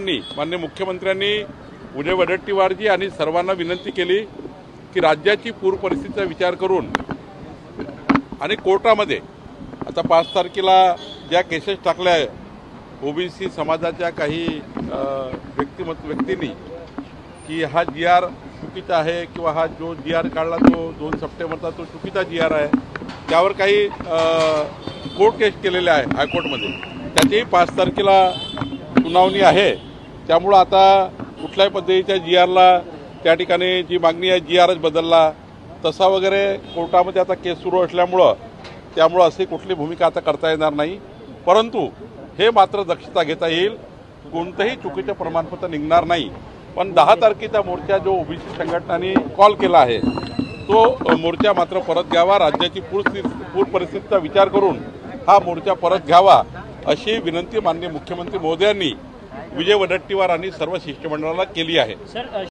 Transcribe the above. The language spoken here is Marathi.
माननीय मुख्यमंत्र्यांनी उदय वडेट्टीवारजी आणि सर्वांना विनंती केली की राज्याची पूर परिस्थितीचा विचार करून आणि कोर्टामध्ये आता 5 तारखेला ज्या केसेस टाकल्या ओबीसी समाजाच्या काही व्यक्तींनी की हा GR चुकीचा आहे किंवा हा जो GR काढला तो 2 सप्टेंबरचा तो चुकीचा GR आहे, त्यावर काही कोर्ट केस केलेले आहे हायकोर्टमध्ये, त्याचीही 5 तारखेला सुनावणी आहे। त्यामुळे आता कुठल्याही पद्धतीच्या GRला त्या ठिकाणी जी मागणी आहे GRच बदलला तसा वगैरे कोर्टामध्ये आता केस सुरू असल्यामुळे त्यामुळे अशी कुठली भूमिका आता करता येणार नाही। परंतु हे मात्र दक्षता घेता येईल, कोणतेही चुकीचे प्रमाणपत्र निघणार नाही। पण 10 तारखेचा मोर्चा जो ओबीसी संघटनांनी कॉल केला आहे तो मोर्चा मात्र परत घ्यावा, राज्याची पूर परिस्थितीचा विचार करून हा मोर्चा परत घ्यावा अशी विनंती माननीय मुख्यमंत्री महोदयांनी विजय वडेट्टीवार आणि सर्व शिष्टमंडळाला केली आहे।